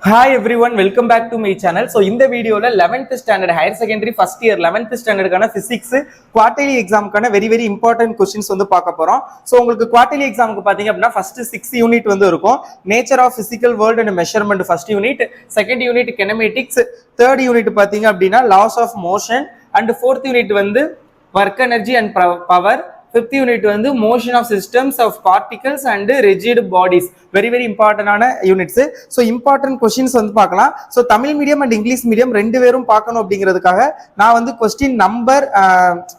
Hi everyone, welcome back to my channel. So இந்த வீடியோல 11th standard higher secondary first year 11th standard கான physics quarterly exam கான very important questions வந்து பார்க்க போறோம். So உங்களுக்கு quarterly exam க்கு பாத்தீங்க அப்படினா first 6 unit வந்து இருக்கும். Nature of physical world and measurement first unit, second unit kinematics, third unit பாத்தீங்க அப்படினா laws of motion and fourth unit வந்து work energy and power, fifth unit வந்து motion of systems of particles and rigid bodies. very important ஆன units. So important questions வந்து பார்க்கலாம். So Tamil medium and English medium ரெண்டு பேரும் பார்க்கணும் அப்படிங்கிறதுக்காக நான் வந்து கொஸ்டின் நம்பர்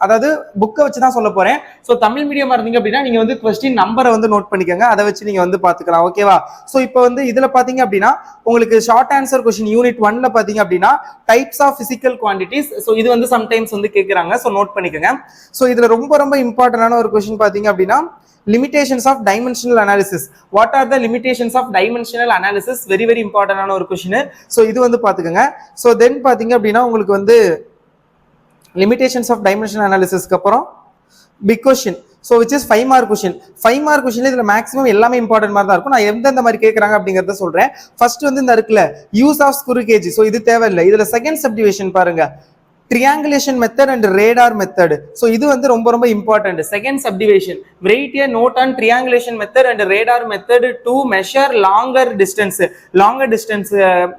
அதாவது புக்கை வச்சு தான் சொல்ல போறேன். ஸோ தமிழ் மீடியமா இருந்தீங்க அப்படின்னா நீங்க வந்து கொஸ்டின் நம்பரை வந்து நோட் பண்ணிக்கோங்க, அதை வச்சு நீங்க வந்து பார்த்துக்கலாம். ஓகேவா? ஸோ இப்போ வந்து இதுல பாத்தீங்க அப்படின்னா உங்களுக்கு ஷார்ட் ஆன்சர் கொஸ்டின் யூனிட் 1ல பாத்தீங்க அப்படின்னா types of physical quantities. So இது வந்து சம்டைம்ஸ் வந்து கேட்குறாங்க, ஸோ நோட் பண்ணிக்கோங்க. ஸோ இதுல ரொம்ப இம்பார்ட்டன்டான ஒரு கொஸ்டின் பாத்தீங்க அப்படின்னா limitations of dimensional analysis. What are the limitations of dimensional analysis? very important ஆன ஒரு क्वेश्चन. சோ இது வந்து பாத்துக்கங்க. சோ தென் பாத்தீங்க அப்படினா உங்களுக்கு வந்து limitations of dimensional analysis க்கு அப்புறம் big question, so which is 5 mark question. 5 mark questionல இதுல மேக்ஸिमम எல்லாமே இம்பார்ட்டன்ட் மாதிரி தான் இருக்கும். நான் எந்த மாதிரி கேக்குறாங்க அப்படிங்கறத சொல்றேன். ஃபர்ஸ்ட் வந்து இந்த இருக்குல use of screw gauge. So இது தேவையில்லை. இதுல செகண்ட் சப்டிவிஷன் பாருங்க, triangulation method and radar method. so இது வந்து ரொம்ப important. second subdivision, write a note on triangulation method and radar method to measure longer distance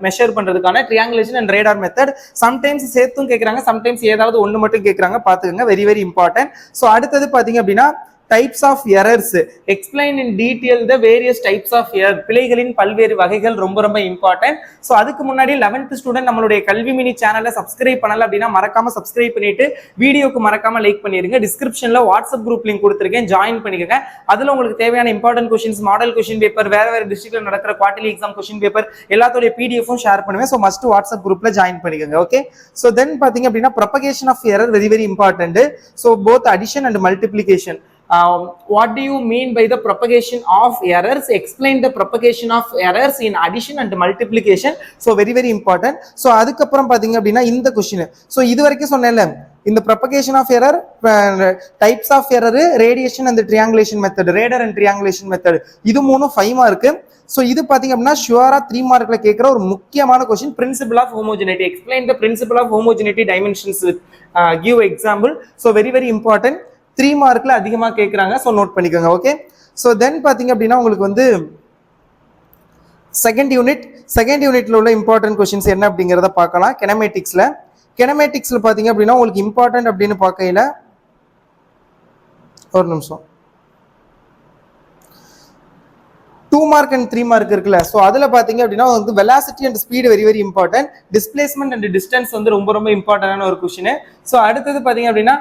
measure பண்றதுக்கான triangulation and radar method. sometimes சேர்த்தும் கேக்குறாங்க, sometimes ஏதாவது ஒன்னு மட்டும் கேக்குறாங்க, பாத்துக்கங்க. very important. so அடுத்தது பாத்தீங்க அப்படின்னா types of errors, explain in detail the various types of error. பிழைகளின் பல்வேறு வகைகள் ரொம்ப இம்பார்ட்டன்ட். சோ அதுக்கு முன்னாடி 11th ஸ்டூடெண்ட் நம்மளுடைய கல்வி மினி சேனலை சப்ஸ்கிரைப் பண்ணல அப்படின்னா மறக்காம சப்ஸ்கிரைப் பண்ணிட்டு வீடியோக்கு மறக்காம லைக் பண்ணிருங்க. டிஸ்கிரிப்ஷன்ல வாட்ஸ்அப் குரூப் லிங்க் கொடுத்திருக்கேன், ஜாயின் பண்ணிக்கங்க. அதுல உங்களுக்கு தேவையான important questions, model question paper, வேற டிஸ்ட்ரிக்ட்ல நடக்கிற குவார்டர்லி எக்ஸாம் கொஸ்டின் பேப்பர் எல்லாத்தோட பிடிஎஃப்பும் ஷேர் பண்ணுவேன். சோ மஸ்ட் வாட்ஸ்அப் குரூப்ல ஜாயின் பண்ணிக்கங்க. ஓகே? சோ தென் பாத்தீங்க அப்படின்னா propagation of error very important. so both addition and multiplication. What do you mean by the propagation of errors? Explain the propagation of errors in addition and multiplication. so very important. so அதுக்கு அப்புறம் பாத்தீங்க அப்படின்னா இந்த question. so இது வரைக்கும் சொன்னேன்ல, இந்த propagation of error, types of error, radiation and triangulation method, radar and triangulation method, இது மூணும் 5 மார்க். சோ இது பாத்தீங்க அப்படின்னா ஷுவரா 3 மார்க்ல கேக்குற ஒரு முக்கியமான question. principle of homogeneity, explain the principle of homogeneity dimensions with give example. so very important. 3 மார்க்ல அதிகமா கேக்குறாங்க, சோ நோட் பண்ணிக்கோங்க. ஓகே? சோ தென் பாத்தீங்க அப்படின்னா உங்களுக்கு வந்து செகண்ட் யூனிட்ல உள்ள இம்பார்ட்டன்ட் क्वेश्चंस என்ன அப்படிங்கறத பார்க்கலாம். கினமேட்டிக்ஸ்ல பாத்தீங்க அப்படின்னா உங்களுக்கு இம்பார்ட்டன்ட் அப்படின்னு பார்க்கையில ஒரு நிமிஷம் 2 மார்க் அண்ட் 3 மார்க் இருக்குல்ல, சோ அதுல பாத்தீங்க அப்படின்னா வந்து velocity and speed very important. Displacement and distance வந்து ரொம்ப இம்பார்ட்டன்டான ஒரு क्वेश्चन. சோ அடுத்தது பாத்தீங்க அப்படின்னா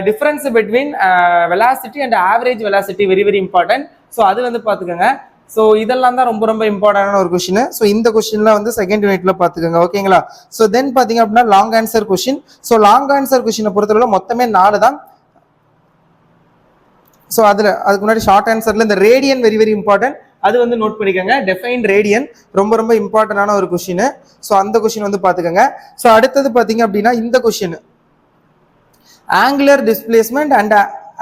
difference between velocity and average velocity very important. So அது வந்து பாத்துக்கங்க. சோ இதெல்லாம் தான் ரொம்ப இம்பார்ட்டன்டான ஒரு क्वेश्चन. சோ இந்த क्वेश्चनல வந்து செகண்ட் யூனிட்ல பாத்துக்கங்க. ஓகேங்களா? சோ தென் பாத்தீங்க அப்படின்னா long answer question. So long answer क्वेश्चனை பொறுத்தவரை மொத்தமே 4 தான். சோ அதுக்கு முன்னாடி ஷார்ட் ஆன்சர்ல இந்த ரேடியன் very important. அது வந்து நோட் பண்ணிக்கோங்க. டெஃபைன் ரேடியன் ரொம்ப இம்பார்ட்டன்டான ஒரு क्वेश्चन. சோ அந்த क्वेश्चन வந்து பாத்துக்கங்க. சோ அடுத்தது பாத்தீங்க அப்படின்னா இந்த question angular displacement and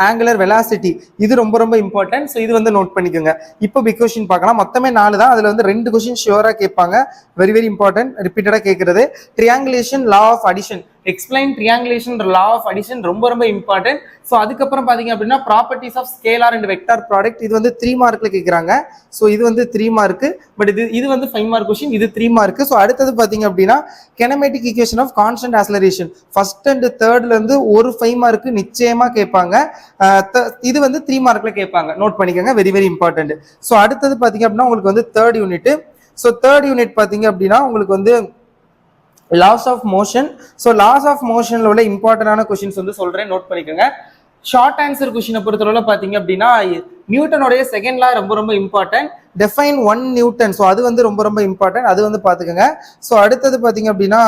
angular velocity, இது ரொம்ப இம்பார்ட்டன்ட். சோ இது வந்து நோட் பண்ணிக்கோங்க. இப்போ பிக் क्वेश्चन பார்க்கலாம். மொத்தமே 4 தான். அதுல வந்து 2 क्वेश्चन ஷூரா கேட்பாங்க, very important. ரிப்பீட்டடா கேக்குறது triangulation law of addition, explain triangulation law of addition ரொம்ப இம்பார்ட்டன்ட். சோ அதுக்கப்புறம் பாத்தீங்க அப்படின்னா properties of scalar and vector product, இது வந்து 3 மார்க்ல கேக்குறாங்க. சோ இது வந்து 3 மார்க், பட் இது வந்து 5 மார்க் क्वेश्चन, இது 3 மார்க். சோ அடுத்தது பாத்தீங்க அப்படின்னா kinematic equation of constant acceleration, first and தேர்ட்ல இருந்து ஒரு 5 மார்க் நிச்சயமா கேட்பாங்க. இது வந்து 3 மார்க்ல கேட்பாங்க, நோட் பண்ணிக்கோங்க. very important. சோ அடுத்தது பாத்தீங்க அப்படின்னா உங்களுக்கு வந்து third unit. So third unit பாத்தீங்க அப்படின்னா உங்களுக்கு வந்து laws of motion. So laws of மோஷன்ல உள்ள இம்பார்ட்டன்டான क्वेश्चंस வந்து சொல்றேன், நோட் பண்ணிக்கோங்க. ஷார்ட் ஆன்சர் क्वेश्चனை பொறுத்தவரை பாத்தீங்க அப்படின்னா நியூட்டனோட செகண்ட் லா ரொம்ப இம்பார்ட்டன்ட். define 1 நியூட்டன், சோ அது வந்து ரொம்ப இம்பார்ட்டன்ட், அது வந்து பாத்துக்கோங்க. சோ அடுத்தது பாத்தீங்க அப்படின்னா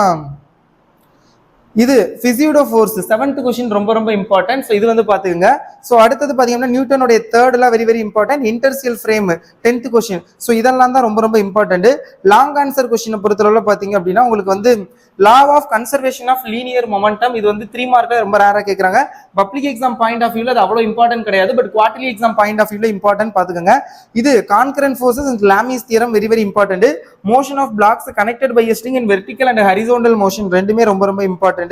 இது பிசியோடோ ஃபோர்ஸ் 7th கொஸ்டின் ரொம்ப ரொம்ப இம்பார்ட்டன்ட். ஸோ இது வந்து பாத்துக்கோங்க. ஸோ அடுத்தது பாத்தீங்கன்னா நியூட்டனுடைய தேர்ட்லாம் very very important. Inertial frame 10th question. So இதெல்லாம் தான் ரொம்ப ரொம்ப இம்பார்ட்டன்ட். லாங் ஆன்சர் கொஸ்டினை பொறுத்தளவுல பாத்தீங்க அப்படின்னா உங்களுக்கு வந்து law of conservation of linear momentum இது வந்து 3 மார்க்ல ரொம்ப ரேரா கேட்கறாங்க. பப்ளிக் எக்ஸாம் பாயிண்ட் ஆஃப் வியூல அது அவ்வளவு இம்பார்ட்டன்ட் கிடையாது. But quarterly exam point of வியூல இம்பார்ட்டன்ட் பாத்துக்கோங்க. இது concurrent forces and Lami's theorem very very important. Motion of blocks connected by string in vertical and horizontal motion ரெண்டுமே ரொம்ப ரொம்ப இம்பார்ட்டன்ட்.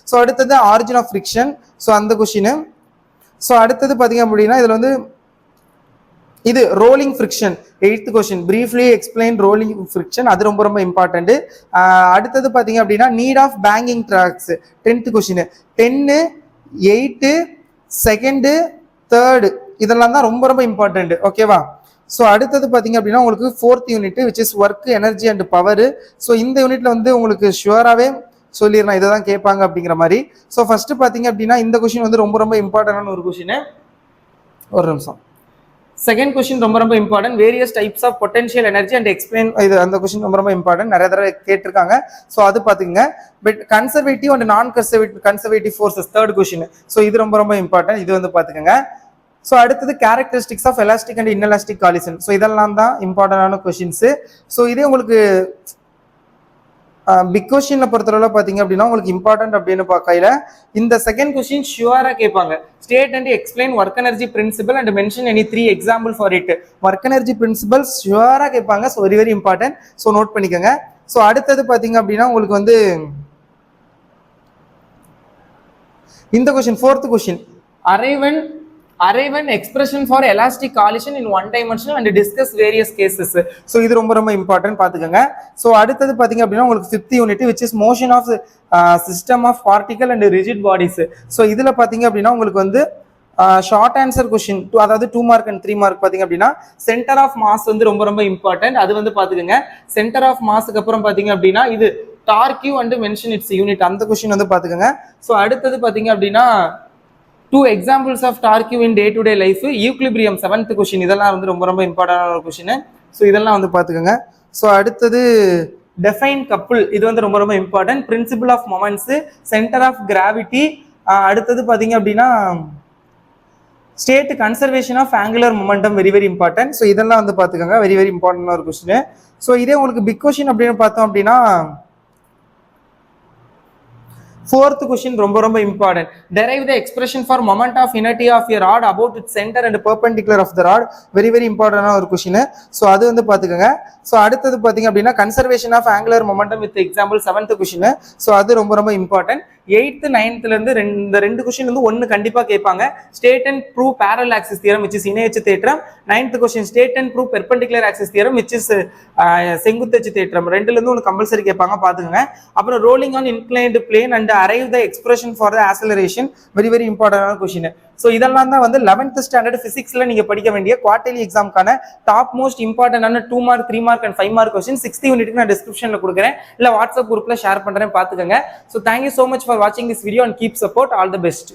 ஸோ அடுத்தது ஆரிஜின் ஆஃப் ஃப்ரிக்ஷன். ஸோ அந்த question. So அடுத்தது பாத்தீங்க அப்படின்னா இதுல வந்து இது rolling friction 8th question. Briefly explain rolling friction அது ரொம்ப ரொம்ப இம்பார்ட்டன்ட். அடுத்தது பாத்தீங்க அப்படின்னா need of banking tracks 10th question. 10, 8, 2, 3 இதெல்லாம் தான் ரொம்ப ரொம்ப இம்பார்ட்டன்ட். ஓகேவா? ஸோ அடுத்தது பாத்தீங்க அப்படின்னா உங்களுக்கு 4th unit which is work energy and power. So இந்த யூனிட்ல வந்து உங்களுக்கு ஷுவராகவே சொல்லிடலாம் இதை தான் கேட்பாங்க அப்படிங்கிற மாதிரி. ஸோ ஃபர்ஸ்ட் பாத்தீங்க அப்படின்னா இந்த கொஸ்டின் வந்து ரொம்ப ரொம்ப இம்பார்ட்டன்டான ஒரு கொஸ்டின். ஒரு நிமிஷம். செகண்ட் கொஸ்டின் ரொம்ப ரொம்ப important. Various types of potential energy and explain இது அந்த கொஸ்டின் ரொம்ப ரொம்ப இம்பார்ட்டன்ட். நிறைய தடவை கேட்டிருக்காங்க. ஸோ அது பாத்துக்கங்க. But conservative and non conservative forces 3rd question. So இது ரொம்ப ரொம்ப இம்பார்ட்டன்ட். இது வந்து பாத்துக்கங்க. ஸோ அடுத்தது characteristics of elastic and inelastic collision. So இதெல்லாம் தான் இம்பார்ட்டன்டான கொஸ்டின்ஸ். ஸோ இதே உங்களுக்கு பிக் கொஸ்டின்ல பொறுத்தளவுல பாத்தீங்க அப்படின்னா உங்களுக்கு இம்பார்ட்டன்ட் அப்படின்னு பார்க்கையில இந்த செகண்ட் கொஸ்டின் ஷுவரா கேட்பாங்க. State and explain work energy principle and mention any 3 example for it. Work energy principle ஷுவரா கேட்பாங்க. So very very important. So note பண்ணிக்கோங்க. ஸோ அடுத்தது பாத்தீங்க அப்படின்னா உங்களுக்கு வந்து இந்த question 4th question. arrive an expression for elastic collision in one dimension and discuss various cases. So இது ரொம்ப ரொம்ப இம்பார்ட்டன்ட் பாத்துக்கோங்க. ஸோ அடுத்தது பாத்தீங்க அப்படின்னா உங்களுக்கு 5th unit which is motion of system of particle and rigid bodies. So இதுல பாத்தீங்க அப்படின்னா உங்களுக்கு வந்து ஷார்ட் ஆன்சர் கொஸ்டின் அதாவது 2 மார்க் அண்ட் 3 மார்க் பாத்தீங்க அப்படின்னா சென்டர் ஆஃப் மாஸ் வந்து ரொம்ப ரொம்ப இம்பார்ட்டன்ட். அது வந்து பாத்துக்கோங்க. சென்டர் ஆஃப் மாஸ்க்கு அப்புறம் பாத்தீங்க அப்படின்னா இது torque you and mention its unit அந்த கொஸ்டின் வந்து பாத்துக்கோங்க. ஸோ அடுத்தது பாத்தீங்க அப்படின்னா 2 examples of torque in day to day life. Equilibrium 7th question. இதெல்லாம் வந்து ரொம்ப ரொம்ப இம்பார்ட்டன்டான ஒரு கொஸ்டின். ஸோ இதெல்லாம் வந்து பாத்துக்கோங்க. ஸோ அடுத்தது define couple இது வந்து ரொம்ப ரொம்ப important. Principle of moments, centre of gravity. அடுத்தது பாத்தீங்க அப்படின்னா state conservation of angular momentum very very important. So இதெல்லாம் வந்து பாத்துக்கோங்க. வெரி வெரி இம்பார்ட்டன்ட் ஒரு கொஸ்டின். ஸோ இதே உங்களுக்கு பிக் கொஸ்டின் அப்படின்னு பார்த்தோம் அப்படின்னா 4th question ரொம்ப ரொம்ப important. Derive the expression for moment of inertia of a rod about its center and perpendicular of the rod. Very very important ஒரு question. So அது வந்து பாத்துக்கங்க. So அடுத்தது பாத்தீங்க அப்படின்னா conservation of angular momentum with example 7th question. So அது ரொம்ப ரொம்ப important. 8th 9th ல இருந்து இந்த ரெண்டு கொஸ்டின் வந்து ஒன்னு கண்டிப்பா கேட்பாங்க. State and prove parallel axis theorem which is இணையச்சு தேற்றம். 9th question state and prove perpendicular axis theorem which is செங்குத்தச்சு தேற்றம். ரெண்டுல இருந்து ஒன்னு கம்பல்சரி கேட்பாங்க பாத்துக்கங்க. அப்புறம் rolling on inclined plane and arrive the expression for the acceleration very very important question. So இதெல்லாம் தான் வந்து 11th ஸ்டாண்டர்ட் பிசிக்ஸ்ல நீங்க படிக்க வேண்டிய குவார்டர்லி எக்ஸாம்க்கான டாப் மோஸ்ட் இம்பார்ட்டன்டான 2 mark 3 mark and 5 mark question 6th யூனிட்க்கு நான் டிஸ்கிரிப்ஷன்ல கொடுக்குறேன் இல்ல வாட்ஸ்அப் குரூப்ல ஷேர் பண்றேன் பாத்துக்கங்க. So thank you so much for watching this video and keep support. All the best.